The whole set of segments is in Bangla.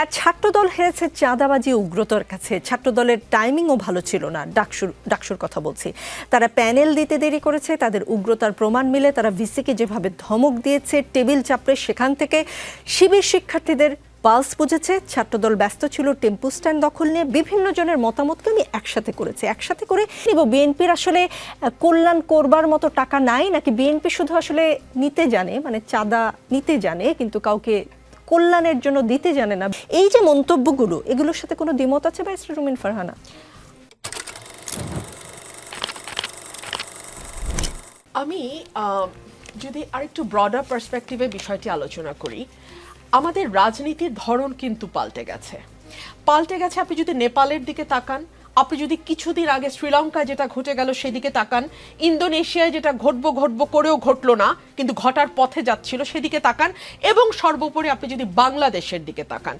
ছাত্রদল হেরেছে চাঁদাবাজি উগ্রতার কাছে। ছাত্রদলের টাইমিংও ভালো ছিল না। ডাকসুর কথা বলছি। তারা প্যানেল দিতে দেরি করেছে, তাদের উগ্রতার প্রমাণ মিলে তারা ভিসিকে যেভাবে ধমক দিয়েছে, টেবিল চাপড়ে সেখান থেকে শিবির শিক্ষার্থীদের পালস বুঝেছে। ছাত্রদল ব্যস্ত ছিল টেম্পু স্ট্যান্ড দখল নিয়ে। বিভিন্ন জনের মতামতকে আমি একসাথে করে বিএনপির আসলে কল্যাণ করবার মতো টাকা নাই, নাকি বিএনপি শুধু আসলে নিতে জানে, মানে চাঁদা নিতে জানে কিন্তু কাউকে কল্যাণের জন্য দিতে জানে না। এই যে মন্তব্যগুলো, এগুলোর সাথে কোনো দ্বিমত আছে ব্যারিস্টার রুমিন ফারহানা? আমি যদি আরেকটু ব্রডার পার্সপেক্টিভে বিষয়টি আলোচনা করি, আমাদের রাজনীতির ধরন কিন্তু পাল্টে গেছে। আপনি যদি নেপালের দিকে তাকান, আপনি যদি কিছুদিন আগে শ্রীলঙ্কায় যেটা ঘটে গেল সেদিকে তাকান, ইন্দোনেশিয়ায় যেটা ঘটবো করেও ঘটলো না কিন্তু ঘটার পথে যাচ্ছিল সেদিকে তাকান, এবং সর্বোপরি আপনি যদি বাংলাদেশের দিকে তাকান,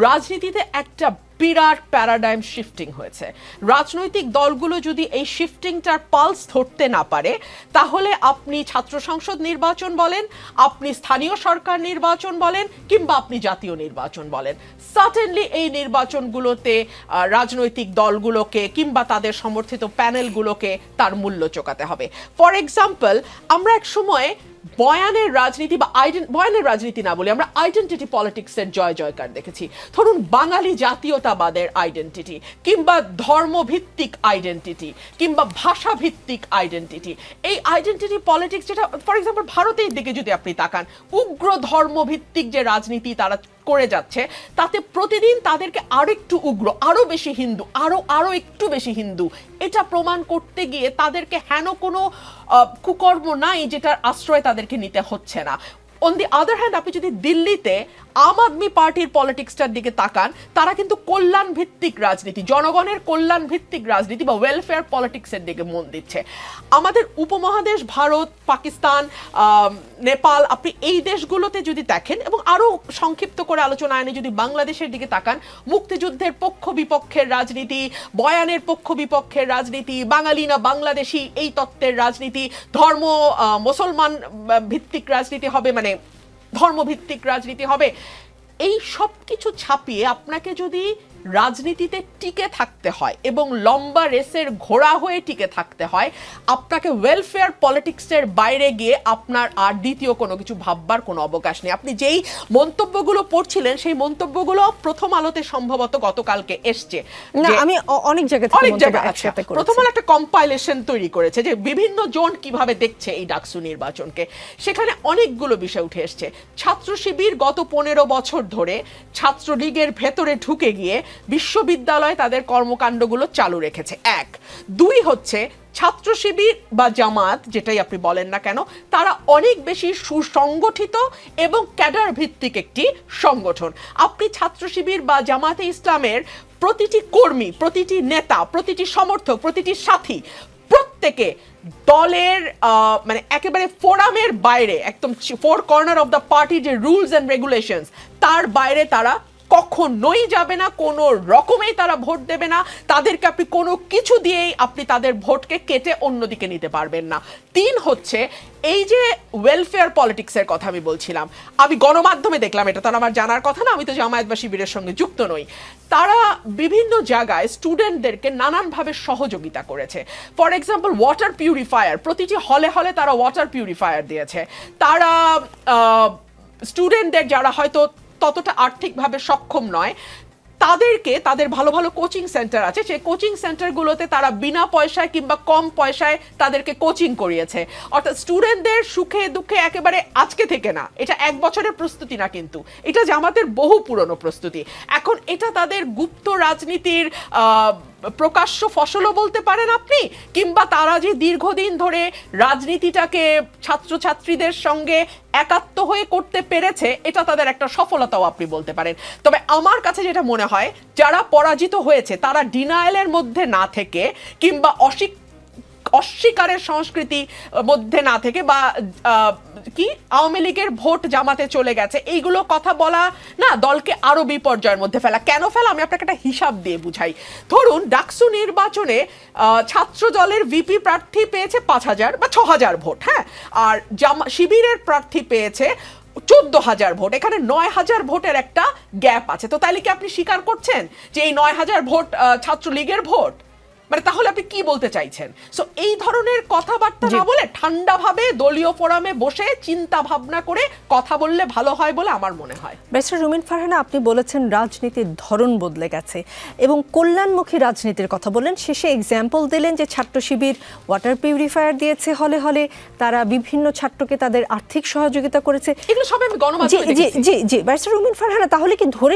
রাজনীতিতে একটা বিরাট প্যারাডাইম শিফটিং হয়েছে। রাজনৈতিক দলগুলো যদি এই শিফটিংটার পালস ধরতে না পারে, তাহলে আপনি ছাত্র সংসদ নির্বাচন বলেন, আপনি স্থানীয় সরকার নির্বাচন বলেন, কিংবা আপনি জাতীয় নির্বাচন বলেন, সার্টেনলি এই নির্বাচনগুলোতে রাজনৈতিক দলগুলোকে কিংবা তাদের সমর্থিত প্যানেলগুলোকে তার মূল্য চোকাতে হবে। ফর এক্সাম্পল, আমরা এক সময় বয়ানের রাজনীতি না বলে আমরা আইডেন্টিটি পলিটিক্সের জয়কার দেখেছি। ধরুন বাঙালি জাতীয়তাবাদের আইডেন্টিটি, কিংবা ধর্মভিত্তিক আইডেন্টিটি, কিংবা ভাষাভিত্তিক আইডেন্টিটি। এই আইডেন্টিটি পলিটিক্স, যেটা ফর এক্সাম্পল ভারতের দিকে যদি আপনি তাকান, উগ্র ধর্মভিত্তিক যে রাজনীতি তারা করে যাচ্ছে, তাতে প্রতিদিন তাদেরকে আরো একটু উগ্র, আরো বেশি হিন্দু, আরো একটু বেশি হিন্দু, এটা প্রমাণ করতে গিয়ে তাদেরকে হেন কোনো কুকর্ম নাই যেটার আশ্রয় তাদেরকে নিতে হচ্ছে না। অন দি আদার হ্যান্ড, আপনি যদি দিল্লিতে আম আদমি পার্টির পলিটিক্সটার দিকে তাকান, তারা কিন্তু কল্যাণ ভিত্তিক রাজনীতি, জনগণের কল্যাণ ভিত্তিক রাজনীতি বা ওয়েলফেয়ার পলিটিক্সের দিকে মন দিচ্ছে। আমাদের উপমহাদেশ ভারত, পাকিস্তান, নেপাল, আপনি এই দেশগুলোতে যদি দেখেন, এবং আরো সংক্ষিপ্ত করে আলোচনা আনে যদি বাংলাদেশের দিকে তাকান, মুক্তিযুদ্ধের পক্ষ বিপক্ষের রাজনীতি, বয়ানের পক্ষ বিপক্ষের রাজনীতি, বাঙালি না বাংলাদেশি এই তত্ত্বের রাজনীতি, ধর্ম মুসলমান ভিত্তিক রাজনীতি হবে, মানে ধর্মভিত্তিক রাজনীতি হবে। এই সব কিছু ছাপিয়ে আপনাকে যদি রাজনীতিতে টিকে থাকতে হয় এবং লম্বা রেসের ঘোড়া হয়ে টিকে থাকতে হয়, আপনাকে ওয়েলফেয়ার পলিটিক্সের বাইরে গিয়ে আপনার আর দ্বিতীয় কোনো কিছু ভাববার কোনো অবকাশ নেই। আপনি যেই মন্তব্যগুলো পড়ছিলেন, সেই মন্তব্যগুলো প্রথম আলোতে সম্ভবত গতকালকে এসছে। আমি অনেক জায়গায় প্রথম আলো একটা কম্পাইলেশন তৈরি করেছে যে বিভিন্ন জন কিভাবে দেখছে এই ডাকসু নির্বাচনকে। সেখানে অনেকগুলো বিষয় উঠে এসছে। ছাত্র শিবির গত 15 বছর ধরে ছাত্রলীগের ভেতরে ঢুকে গিয়ে বিশ্ববিদ্যালয়ে তাদের কর্মকাণ্ডগুলো চালু রেখেছে, 1। 2 হচ্ছে ছাত্র শিবির বা জামাত, যেটাই আপনি বলেন না কেন, তারা অনেক বেশি সুসংগঠিত এবং ক্যাডার ভিত্তিক একটি সংগঠন। আপনি ছাত্র শিবির বা জামাতে ইসলামের প্রতিটি কর্মী, প্রতিটি নেতা, প্রতিটি সমর্থক, প্রতিটি সাথী, প্রত্যেকে দলের মানে একেবারে ফোরামের বাইরে, একদম four corner of the party যে রুলস অ্যান্ড রেগুলেশনস, তার বাইরে তারা কখনোই যাবে না, কোনো রকমেই তারা ভোট দেবে না। তাদেরকে আপনি কোনো কিছু দিয়েই আপনি তাদের ভোটকে কেটে অন্যদিকে নিতে পারবেন না। 3 হচ্ছে এই যে ওয়েলফেয়ার পলিটিক্সের কথা আমি বলছিলাম, আমি গণমাধ্যমে দেখলাম, এটা তো আমার জানার কথা না, আমি তো জামায়াত বা শিবিরের সঙ্গে যুক্ত নই। তারা বিভিন্ন জায়গায় স্টুডেন্টদেরকে নানানভাবে সহযোগিতা করেছে। ফর এক্সাম্পল ওয়াটার পিউরিফায়ার, প্রতিটি হলে হলে তারা ওয়াটার পিউরিফায়ার দিয়েছে। তারা স্টুডেন্টদের যারা হয়তো ততটা আর্থিকভাবে সক্ষম নয়, তাদেরকে, তাদের ভালো ভালো কোচিং সেন্টার আছে, সেই কোচিং সেন্টারগুলোতে তারা বিনা পয়সায় কিংবা কম পয়সায় তাদেরকে কোচিং করিয়েছে। অর্থাৎ স্টুডেন্টদের সুখে দুঃখে একেবারে আজকে থেকে না, এটা 1 বছরের প্রস্তুতি না, কিন্তু এটা জামাতের বহু পুরনো প্রস্তুতি। এখন এটা তাদের গুপ্ত রাজনীতির প্রকাশ্য ফসলও বলতে পারেন আপনি, কিংবা তারা যে দীর্ঘদিন ধরে রাজনীতিটাকে ছাত্রছাত্রীদের সঙ্গে একাত্ম হয়ে করতে পেরেছে, এটা তাদের একটা সফলতাও আপনি বলতে পারেন। তবে আমার কাছে যেটা মনে হয়, যারা পরাজিত হয়েছে তারা ডিনায়ালের মধ্যে না থেকে, কিংবা অস্বীকারের সংস্কৃতি মধ্যে না থেকে, বা কি আওয়ামী লীগের ভোট জামাতে চলে গেছে এইগুলো কথা বলা না, দলকে আরো বিপর্যয়ের মধ্যে ফেলা। কেন ফেলা, আমি আপনাকে একটা হিসাব দিয়ে বুঝাই। ধরুন ডাকসু নির্বাচনে ছাত্র দলের ভিপি প্রার্থী পেয়েছে 5,000 বা 6,000 ভোট, হ্যাঁ, আর শিবিরের প্রার্থী পেয়েছে 14,000 ভোট, এখানে 9,000 ভোটের একটা গ্যাপ আছে। তো তাইলে কি আপনি স্বীকার করছেন যে এই 9,000 ভোট ছাত্রলীগের ভোট? মানে তাহলে আপনি কি বলতে চাইছেন? সো এই ধরনের কথাবার্তা না বলে ঠান্ডাভাবে দলীয় ফোরামে বসে চিন্তা ভাবনা করে কথা বললে ভালো হয় বলে আমার মনে হয়। ব্যারিস্টার রুমিন ফারহানা, আপনি বলেছেন রাজনীতির ধরন বদলে গেছে এবং কল্যাণমুখী রাজনীতির কথা বললেন, শেষে এক্সাম্পল দিলেন যে ছাত্র শিবির ওয়াটার পিউরিফায়ার দিয়েছে হলে হলে, তারা বিভিন্ন ছাত্রকে তাদের আর্থিক সহযোগিতা করেছে। এগুলো সব আমি গণমাধ্যমে দেখেছি। জি জি জি ব্যারিস্টার রুমিন ফারহানা, তাহলে কি ধরে